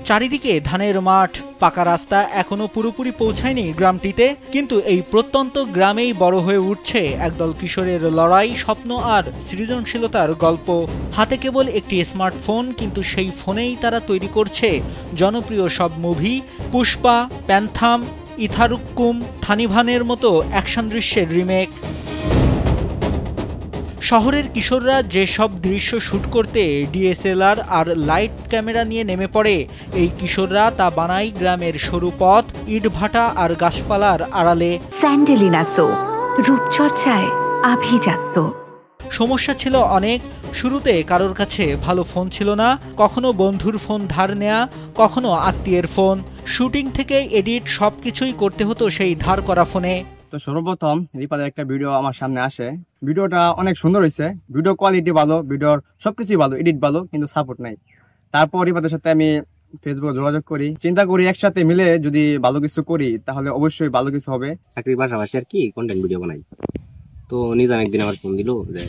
চারিদিকে ধানের মাঠ, পাকা রাস্তা এখনো পুরোপুরি পৌঁছায়নি গ্রামটিতে, কিন্তু এই প্রত্যন্ত গ্রামেই বড় হয়ে উঠছে একদল কিশোরের লড়াই, স্বপ্ন আর সৃজনশীলতার গল্প। হাতে কেবল একটি স্মার্টফোন, কিন্তু সেই ফোনেই তারা তৈরি করছে জনপ্রিয় সব মুভি, পুষ্পা, প্যান্থাম, ইথারুক্কুম, থানিভানের মতো অ্যাকশন দৃশ্যের রিমেক। শহরের কিশোররা যেসব দৃশ্য শুট করতে ডিএসএলআর আর লাইট ক্যামেরা নিয়ে নেমে পড়ে, এই কিশোররা তা বানায় গ্রামের সরু পথ, ইটভাটা আর গাছপালার আড়ালে। স্যান্ডেলিনা সো, রূপচর্চায় আভিজাত্য। সমস্যা ছিল অনেক। শুরুতে কারোর কাছে ভালো ফোন ছিল না, কখনো বন্ধুর ফোন ধার নেয়া, কখনো আত্মীয়ের ফোন। শুটিং থেকে এডিট সবকিছুই করতে হতো সেই ধার করা ফোনে। তো সর্বপ্রথম রিপাদের একটা ভিডিও আমার সামনে আসে, ভিডিওটা অনেক সুন্দর হয়েছে, ভিডিও কোয়ালিটি ভালো, ভিডিওর সবকিছুই ভালো, এডিট ভালো, কিন্তু সাপোর্ট নাই। তারপর রিপাদের সাথে আমি ফেসবুকে যোগাযোগ করি, চিন্তা করি একসাথে মিলে যদি ভালো কিছু করি তাহলে অবশ্যই ভালো কিছু হবে। চাকরির পাশাপাশি আর কি কন্টেন্ট ভিডিও বানাই। তো নিজাম একদিন আমার ফোন দিল যে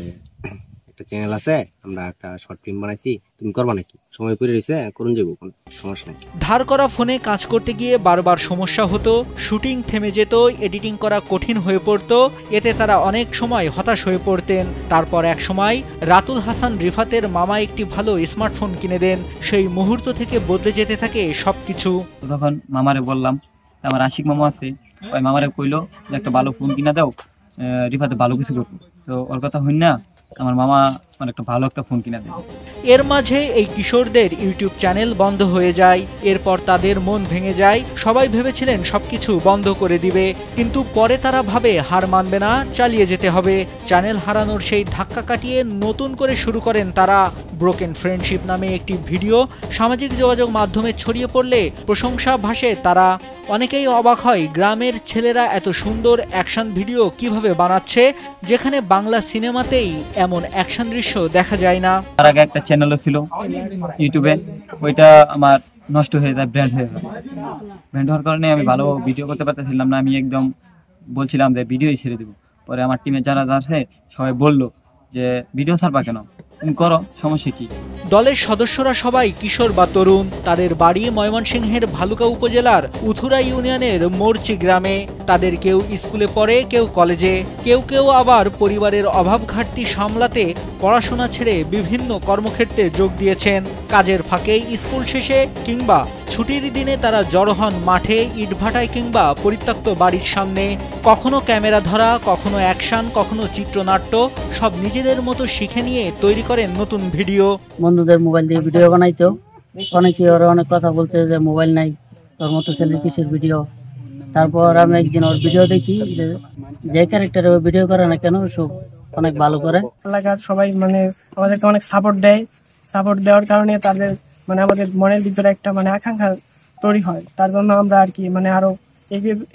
একটা চ্যানেল আছে, আমরা একটা শর্ট ফিল্ম বানাইছি, তুমি করবা নাকি? সময় পড়ে রয়েছে, করুন যাবো, কোনো সমস্যা নেই। ধার করা ফোনে কাজ করতে গিয়ে বারবার সমস্যা হতো, শুটিং থেমে যেত, এডিটিং করা কঠিন হয়ে পড়তো। এতে তারা অনেক সময় হতাশ হয়ে পড়তেন। তারপর এক সময় রাতুল হাসান রিফাতের মামা একটি ভালো স্মার্টফোন কিনে দেন। সেই মুহূর্ত থেকে বদলে যেতে থাকে সবকিছু। তখন মামারে বললাম, আমার আশিক মামা আছে, ওই মামারে কইলো যে একটা ভালো ফোন কিনা দাও, রিফাতে ভালো কিছু করবো। তো ওর কথা হইন না, আমার মামা মানে একটা ভালো একটা ফোন কিনা দেবে। এর মাঝে এই কিশোরদের ইউটিউব চ্যানেল বন্ধ হয়ে যায়। এরপর তাদের মন ভেঙে যায়। সবাই ভেবেছিলেন সবকিছু বন্ধ করে দিবে, কিন্তু পরে তারা ভাবে হার মানবে না, চালিয়ে যেতে হবে। চ্যানেল হারানোর সেই ধাক্কা কাটিয়ে নতুন করে শুরু করেন তারা। ব্রোকেন ফ্রেন্ডশিপ নামে একটি ভিডিও সামাজিক যোগাযোগ মাধ্যমে ছড়িয়ে পড়লে প্রশংসা ভাসে তারা। অনেকেই অবাক হয়, গ্রামের ছেলেরা এত সুন্দর অ্যাকশন ভিডিও কিভাবে বানাচ্ছে, যেখানে বাংলা সিনেমাতেই এমন অ্যাকশন দৃশ্য দেখা যায় না। তার আগে একটা চ্যানেলও ছিল ইউটিউবে, ওইটা আমার নষ্ট হয়ে যায়, ব্র্যান্ড হয়ে যায়। ব্র্যান্ড হওয়ার কারণে আমি ভালো ভিডিও করতে পারতেছিলাম না। আমি একদম বলছিলাম যে ভিডিওই ছেড়ে দেবো। পরে আমার টিমে যারা আছে সবাই বললো যে ভিডিও ছাড়বা কেন, তুমি করো, সমস্যা কি? দলের সদস্যরা সবাই কিশোর বা তরুণ। তাদের বাড়ি ময়মনসিংহের ভালুকা উপজেলার উথুরা ইউনিয়নের মোরচি গ্রামে। তাদের কেউ স্কুলে পড়ে, কেউ কলেজে, কেউ কেউ আবার পরিবারের অভাব ঘাটতি সামলাতে পড়াশোনা ছেড়ে বিভিন্ন কর্মক্ষেত্রে যোগ দিয়েছেন। কাজের ফাঁকে, স্কুল শেষে কিংবা ছুটির দিনে তারা জড়ো হন মাঠে, ইটভাটায় কিংবা পরিত্যক্ত বাড়ির সামনে। কখনো ক্যামেরা ধরা, কখনো অ্যাকশন, কখনো চিত্রনাট্য, সব নিজেদের মতো শিখে নিয়ে তৈরি করেন নতুন ভিডিও। বন্ধুদের মোবাইল দিয়ে ভিডিও বানাইতো, অনেকে ওরা অনেক কথা বলছে যে মোবাইল নাই, তোর মতো ছেলের কিসের ভিডিও। তারপর আমি একদিন ওর ভিডিও দেখি, যে ক্যারেক্টারে ভিডিও করে না কেন সব অনেক ভালো করে। এলাকার সবাই মানে আমাদেরকে অনেক সাপোর্ট দেয়। সাপোর্ট দেওয়ার কারণে তাদের মানে আমাদের মনের ভিতরে একটা মানে আকাঙ্ক্ষা তৈরি হয়। তার জন্য আমরা আর কি মানে আরো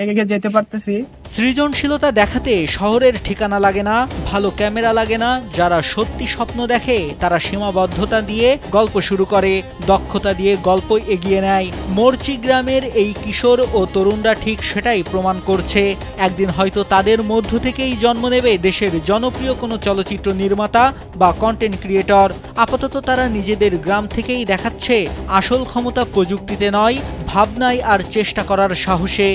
এগিয়ে যেতে পারতেছি। সৃজনশীলতা দেখাতে শহরের ঠিকানা লাগে না, ভালো ক্যামেরা লাগে না। যারা সত্যি স্বপ্ন দেখে তারা সীমাবদ্ধতা দিয়ে গল্প শুরু করে, দক্ষতা দিয়ে গল্প এগিয়ে নেয়। মোরচি গ্রামের এই কিশোর ও তরুণরা ঠিক সেটাই প্রমাণ করছে। একদিন হয়তো তাদের মধ্য থেকেই জন্ম নেবে দেশের জনপ্রিয় কোনো চলচ্চিত্র নির্মাতা বা কন্টেন্ট ক্রিয়েটর। আপাতত তারা নিজেদের গ্রাম থেকেই দেখাচ্ছে আসল ক্ষমতা প্রযুক্তিতে নয়, ভাবনায় আর চেষ্টা করার সাহসে।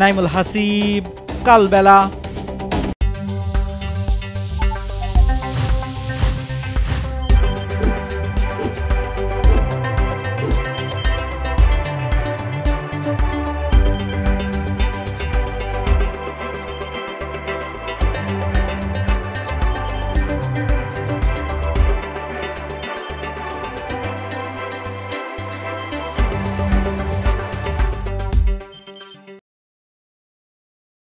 নাইমুল হাসিব, কালবেলা।